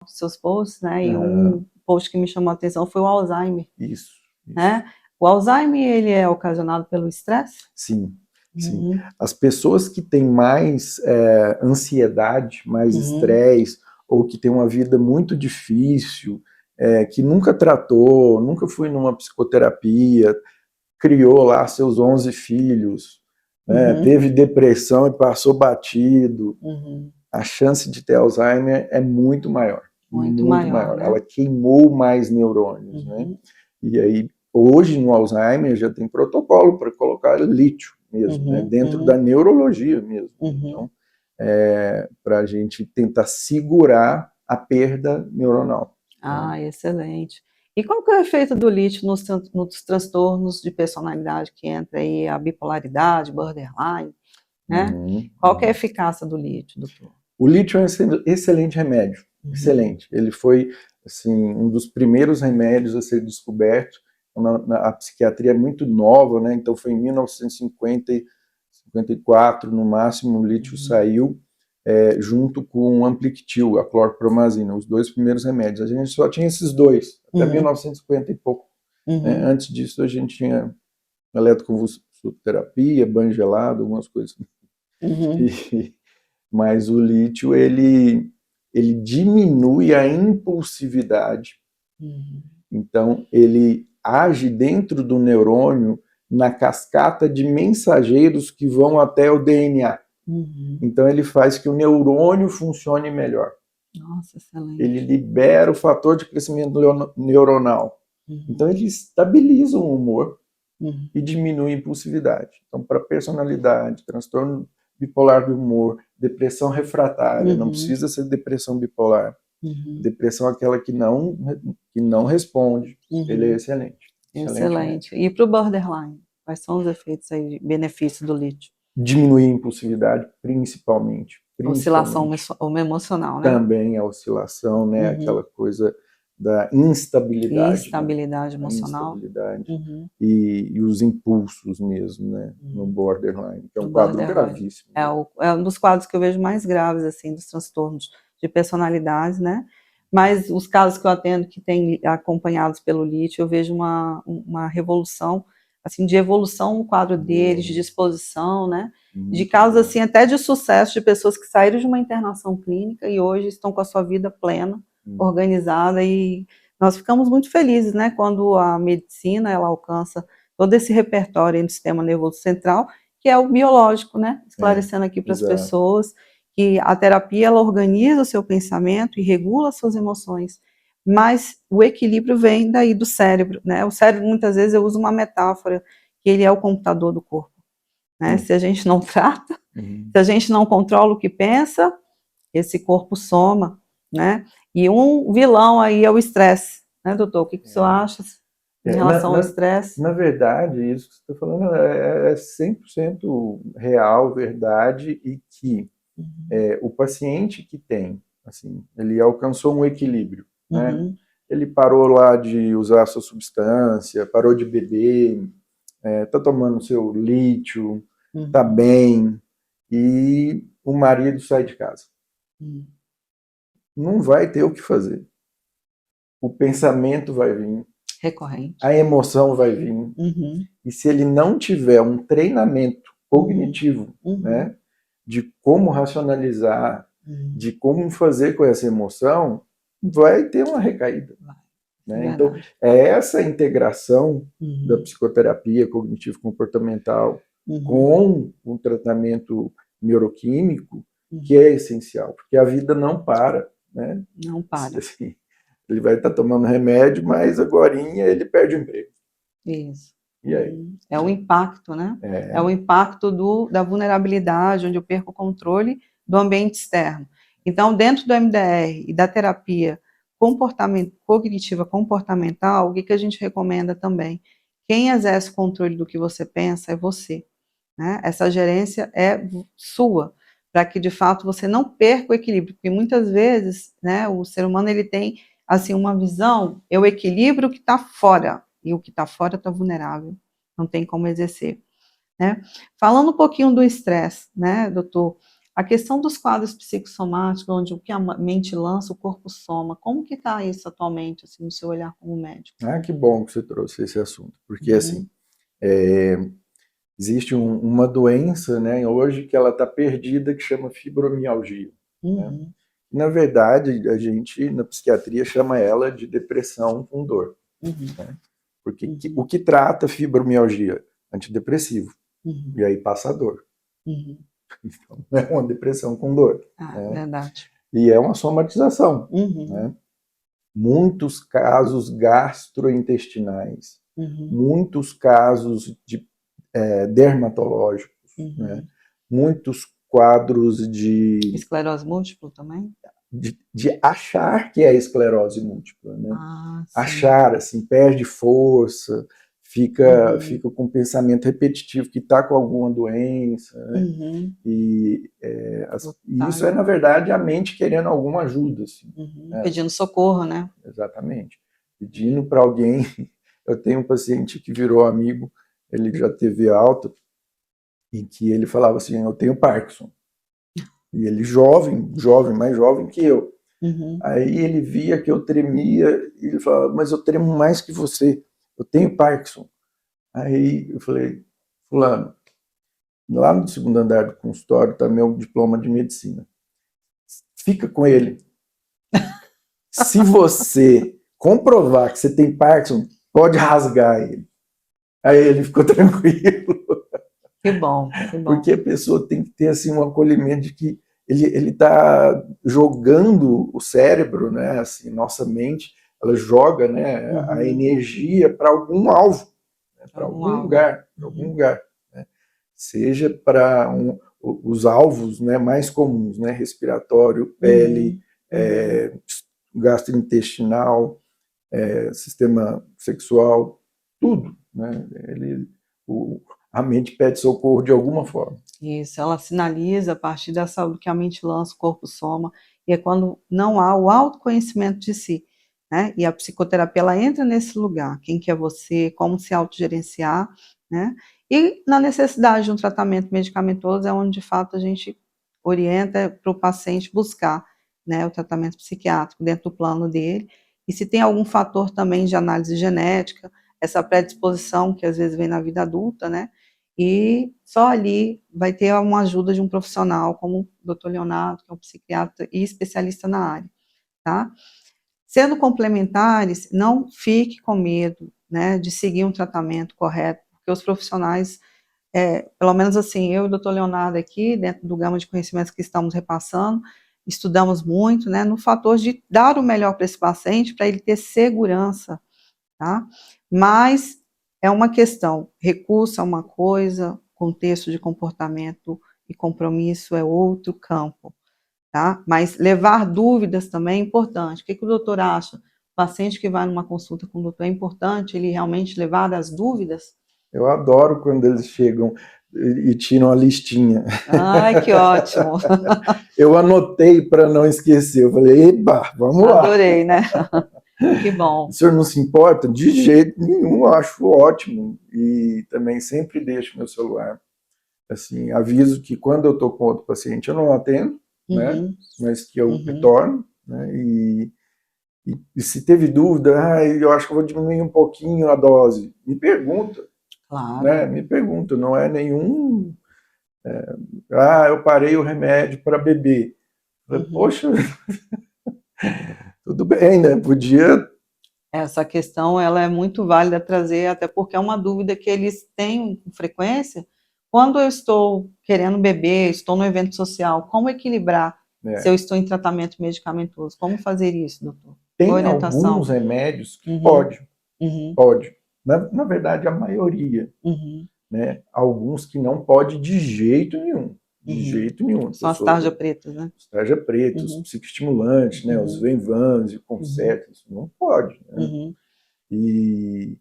dos seus posts, né? E Aham. um post que me chamou a atenção foi o Alzheimer, Isso. né? O Alzheimer, ele é ocasionado pelo estresse? Sim, sim. Uhum, As pessoas que têm mais ansiedade, mais uhum, estresse, ou que têm uma vida muito difícil, que nunca tratou, nunca foi numa psicoterapia, criou lá seus 11 filhos, né, uhum, teve depressão e passou batido, uhum. a chance de ter Alzheimer é muito maior, Muito muito maior, maior. né? Ela queimou mais neurônios, né? Uhum, E aí, hoje no Alzheimer já tem protocolo para colocar lítio mesmo, né? uhum, Dentro da uhum, neurologia mesmo. uhum. Então, para a gente tentar segurar a perda neuronal, né? Ah, excelente. E qual que é o efeito do lítio nos transtornos de personalidade que entra aí a bipolaridade, borderline, né? Uhum, Qual que é a uhum. eficácia do lítio, doutor? O lítio é um excelente remédio, Uhum, excelente. Ele foi assim um dos primeiros remédios a ser descoberto. A psiquiatria é muito nova, né? Então foi em 1950, 54 no máximo, o lítio uhum, saiu junto com o Amplictil, a clorpromazina, os dois primeiros remédios. A gente só tinha esses dois, até uhum, 1950 e pouco, né? uhum, Antes disso a gente tinha eletroconvulsoterapia, banho gelado, algumas coisas. uhum, E, mas o lítio ele diminui a impulsividade, uhum, então ele age dentro do neurônio na cascata de mensageiros que vão até o DNA. uhum. Então ele faz que o neurônio funcione melhor. Nossa, Ele excelente. libera o fator de crescimento neuronal. Então Uhum, ele estabiliza o humor uhum, e diminui a impulsividade. Então, para personalidade, transtorno bipolar do humor, depressão refratária, não uhum, precisa ser depressão bipolar. uhum, Depressão é aquela que não responde. Ele é uhum. excelente. Excelente Excelente. médico. E para o borderline? Quais são os efeitos aí, benefícios do lítio? Diminuir a impulsividade, principalmente. Oscilação Principalmente. emocional, né? Também a oscilação, né? Uhum. Aquela coisa da instabilidade, né? Instabilidade A emocional. instabilidade Uhum. e os impulsos mesmo, né? No Uhum. borderline, que é No um quadro borderline. gravíssimo, É, né? é um dos quadros que eu vejo mais graves, assim, dos transtornos de personalidade, né? Mas os casos que eu atendo que têm acompanhados pelo lítio, eu vejo uma revolução, assim, de evolução no quadro deles, de Boa, disposição, né? De muito casos, bom. assim, até de sucesso, de pessoas que saíram de uma internação clínica e hoje estão com a sua vida plena, Hum. organizada, e nós ficamos muito felizes, né? Quando a medicina, ela alcança todo esse repertório aí do sistema nervoso central, que é o biológico, né? É, Esclarecendo aqui para as exato. pessoas que a terapia ela organiza o seu pensamento e regula as suas emoções, mas o equilíbrio vem daí do cérebro, né? O cérebro, muitas vezes, eu uso uma metáfora, que ele é o computador do corpo, né? Sim. Se a gente não trata, Uhum. se a gente não controla o que pensa, esse corpo soma, né? E um vilão aí é o estresse, né, doutor? O que que o senhor acha em É, relação ao estresse? na verdade, isso que você está falando é 100% real, verdade, e que Uhum, o paciente que tem, assim, ele alcançou um equilíbrio, né? uhum, Ele parou lá de usar a sua substância, parou de beber, tá tomando seu lítio, tá uhum, bem, e o marido sai de casa. uhum. Não vai ter o que fazer. O pensamento vai vir, Recorrente. a emoção vai vir, Uhum, e se ele não tiver um treinamento uhum, cognitivo, uhum, né, de como racionalizar, uhum. de como fazer com essa emoção, vai ter uma recaída. Vai, isso é Né? Então, verdade. é essa integração da Uhum, psicoterapia cognitivo-comportamental uhum, com o tratamento neuroquímico que uhum. é essencial, porque a vida não para, né? Não para. Assim, ele vai estar tomando remédio, mas agorinha ele perde o emprego. Isso. E aí? Uhum. É o Né? impacto, né? É o É, impacto da vulnerabilidade, onde eu perco o controle do ambiente externo. Então, dentro do MDR e da terapia cognitiva comportamental, o que a gente recomenda também? Quem exerce o controle do que você pensa é você, né? Essa gerência é sua, para que de fato você não perca o equilíbrio, porque muitas vezes, né, o ser humano ele tem assim uma visão, eu equilibro o que está fora, e o que está fora está vulnerável, não tem como exercer, né? Falando um pouquinho do estresse, né, doutor? A questão dos quadros psicossomáticos, onde o que a mente lança, o corpo soma, como que está isso atualmente, assim, no seu olhar como médico? Ah, que bom que você trouxe esse assunto, porque assim, Uhum, existe uma doença, né, hoje que ela está perdida, que chama fibromialgia, né? uhum, Na verdade, a gente, na psiquiatria, chama ela de depressão com dor, uhum, né? Porque uhum, o que trata fibromialgia? Antidepressivo, uhum, e aí passa a dor. uhum. Então, é uma depressão com dor, Ah, né? verdade. E é uma somatização, Uhum, né? Muitos casos gastrointestinais, uhum, muitos casos de dermatológicos, né? uhum. Muitos quadros Esclerose múltipla também? de achar que é esclerose múltipla, né? Ah, sim. Achar, assim, perde força, Uhum, fica com pensamento repetitivo que está com alguma doença, né? uhum. E Total. isso é, na verdade, a mente querendo alguma ajuda, assim, Uhum. né? Pedindo socorro, né? Exatamente. Pedindo para alguém. Eu tenho um paciente que virou amigo, ele já teve alta, em que ele falava assim: eu tenho Parkinson. E ele jovem, jovem, mais jovem que eu. Uhum. Aí ele via que eu tremia, e ele falava: mas eu tremo mais que você, eu tenho Parkinson. Aí eu falei: fulano, lá no segundo andar do consultório está meu diploma de medicina. Fica com ele. Se você comprovar que você tem Parkinson, pode rasgar ele. Aí ele ficou tranquilo, Que bom, que bom. porque a pessoa tem que ter assim um acolhimento de que ele está jogando o cérebro, né? Assim, nossa mente, ela joga, né, a Uhum. energia para algum alvo, né, para Algum algum alvo. lugar, para algum Uhum. lugar, né? Seja para os alvos, né, mais comuns, né, respiratório, pele, Uhum. Uhum. gastrointestinal, sistema sexual, tudo, né? A mente pede socorro de alguma forma. Isso, ela sinaliza a partir dessa do que a mente lança, o corpo soma, e é quando não há o autoconhecimento de si, né? E a psicoterapia ela entra nesse lugar, quem que é você, como se autogerenciar, né? E na necessidade de um tratamento medicamentoso é onde de fato a gente orienta para o paciente buscar, né, o tratamento psiquiátrico dentro do plano dele. E se tem algum fator também de análise genética, essa predisposição que às vezes vem na vida adulta, né? E só ali vai ter uma ajuda de um profissional, como o doutor Leonardo, que é um psiquiatra e especialista na área, tá? Sendo complementares, não fique com medo, né, de seguir um tratamento correto, porque os profissionais, pelo menos assim, eu e o doutor Leonardo aqui, dentro do gama de conhecimentos que estamos repassando, estudamos muito, né, no fator de dar o melhor para esse paciente, para ele ter segurança, tá? Mas é uma questão, recurso é uma coisa, contexto de comportamento e compromisso é outro campo, tá? Mas levar dúvidas também é importante. O que o doutor acha? O paciente que vai numa consulta com o doutor, é importante ele realmente levar as dúvidas? Eu adoro quando eles chegam e tiram a listinha. Ai, que ótimo! Eu anotei para não esquecer. Eu falei: eba, vamos lá. Adorei, né? Que O bom. senhor não se importa? De jeito nenhum, eu acho ótimo. E também sempre deixo meu celular. Assim, aviso que quando eu estou com outro paciente eu não atendo, né? Uhum, Mas que eu uhum, retorno, né? E se teve dúvida, eu acho que eu vou diminuir um pouquinho a dose. Me pergunta, claro. né? Me pergunta, não é nenhum. Eu parei o remédio para beber. Eu falei: Uhum. poxa, tudo bem, né? Podia. Essa questão ela é muito válida trazer, até porque é uma dúvida que eles têm com frequência. Quando eu estou querendo beber, estou no evento social, como equilibrar se Né? eu estou em tratamento medicamentoso? Como fazer isso, doutor? Tem Orientação. alguns remédios que Uhum, pode, uhum, pode. Na verdade, a maioria, uhum, né? Alguns que não pode de jeito nenhum. De uhum. jeito nenhum. A São as pessoa, tarjas pretas, né? os tarja preta, os Uhum, psicoestimulantes, né? Os uhum, Venvans e uhum, Concerta, isso não pode, né? uhum. E,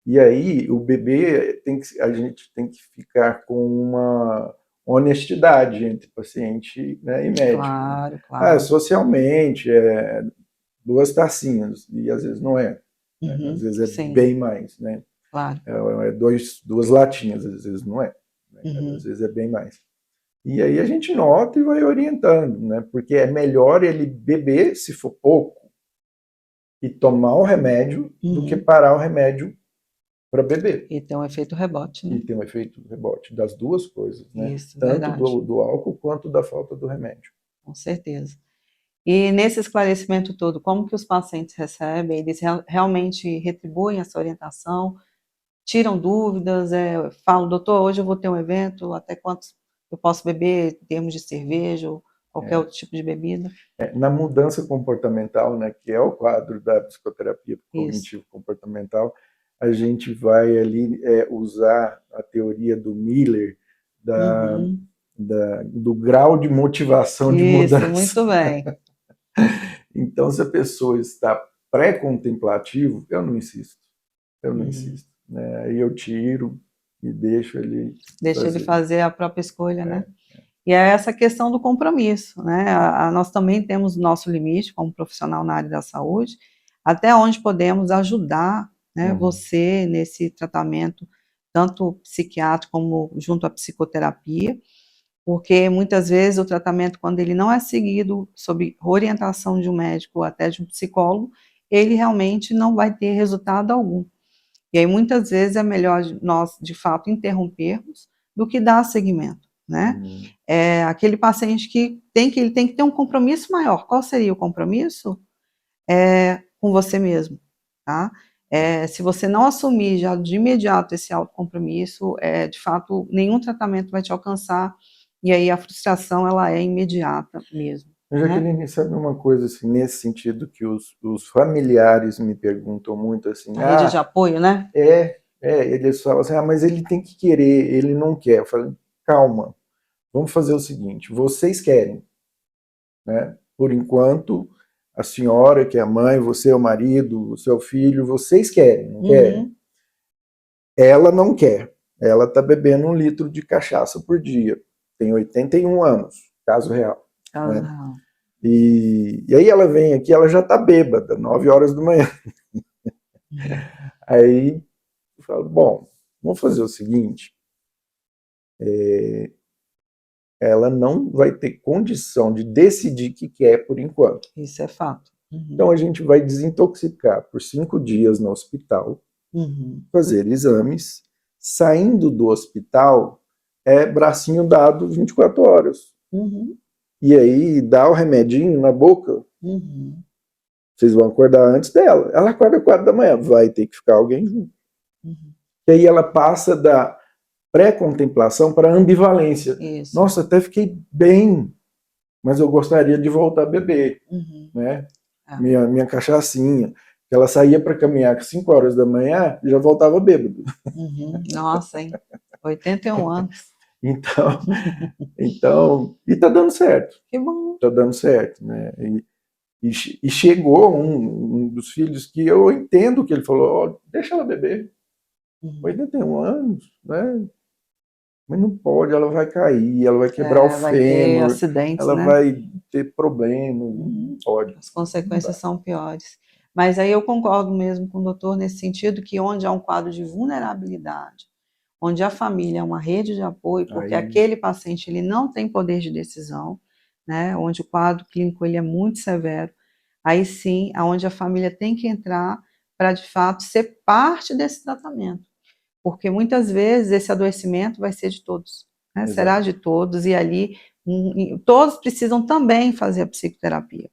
e aí o bebê a gente tem que ficar com uma honestidade entre paciente, né, e médico, né? Claro, claro. Socialmente, duas tacinhas, e às vezes não é, né? Às Uhum, vezes é sim, bem mais, né? claro. Duas latinhas, às vezes não é, né? Às Uhum, vezes é bem mais. E aí a gente nota e vai orientando, né? Porque é melhor ele beber, se for pouco, e tomar o remédio, do que parar o remédio para beber. E tem um efeito rebote, né? E tem um efeito rebote das duas coisas, né? Isso, Tanto verdade. do álcool quanto da falta do remédio. Com certeza. E nesse esclarecimento todo, como que os pacientes recebem? Eles realmente retribuem essa orientação? Tiram dúvidas? Falam, doutor, hoje eu vou ter um evento, até quantos eu posso beber em termos de cerveja ou qualquer outro tipo de bebida? Na mudança comportamental, né, que é o quadro da psicoterapia cognitivo-comportamental, a gente vai ali usar a teoria do Miller, do grau de motivação de Isso, mudança. muito bem. Então, se a pessoa está pré-contemplativo, eu não insisto. Eu não insisto. Né? Aí eu tiro e deixo ele Deixa ele fazer. fazer a própria escolha, né? E é essa questão do compromisso, né? Nós também temos o nosso limite como profissional na área da saúde, até onde podemos ajudar, né, você nesse tratamento, tanto psiquiátrico como junto à psicoterapia, porque muitas vezes o tratamento, quando ele não é seguido sob orientação de um médico ou até de um psicólogo, ele realmente não vai ter resultado algum. E aí muitas vezes é melhor nós, de fato, interrompermos do que dar seguimento, né? Aquele paciente que ele tem que ter um compromisso maior. Qual seria o compromisso? Com você mesmo, tá? Se você não assumir já de imediato esse autocompromisso, de fato, nenhum tratamento vai te alcançar, e aí a frustração, ela é imediata mesmo. Jaqueline, sabe uma coisa assim, nesse sentido que os familiares me perguntam muito assim, A rede de apoio, né? eles falam assim, mas ele tem que querer, ele não quer. Eu falei, calma, vamos fazer o seguinte, vocês querem, né? Por enquanto, a senhora que é a mãe, você é o marido, o seu filho, vocês querem, não querem? Ela não quer. Ela está bebendo 1 litro de cachaça por dia. Tem 81 anos, caso real. Caso né? real. E aí ela vem aqui, ela já está bêbada, 9 horas da manhã. Aí eu falo, bom, vamos fazer o seguinte, ela não vai ter condição de decidir o que quer por enquanto. Isso é fato. Então a gente vai desintoxicar por 5 dias no hospital, fazer exames, saindo do hospital, bracinho dado 24 horas. E aí dá o remedinho na boca, vocês vão acordar antes dela. Ela acorda 4 da manhã, vai ter que ficar alguém junto. E aí ela passa da pré-contemplação para a ambivalência. Isso. Nossa, até fiquei bem, mas eu gostaria de voltar a beber. Né? Minha cachaçinha. Ela saía para caminhar às 5 horas da manhã e já voltava bêbado. Nossa, hein? 81 anos. Então, e tá dando certo. Que bom. Tá dando certo, né? E chegou um dos filhos que eu entendo que ele falou, deixa ela beber. 81 anos, né? Mas não pode, ela vai cair, ela vai quebrar o vai ter fêmur, acidentes, ela né? vai ter problema, não pode. As consequências são piores. Mas aí eu concordo mesmo com o doutor nesse sentido, que onde há um quadro de vulnerabilidade, onde a família é uma rede de apoio, porque aquele paciente ele não tem poder de decisão, né? Onde o quadro clínico ele é muito severo, aí sim, aonde a família tem que entrar para de fato ser parte desse tratamento. Porque muitas vezes esse adoecimento vai ser de todos, né? Será de todos, e ali todos precisam também fazer a psicoterapia.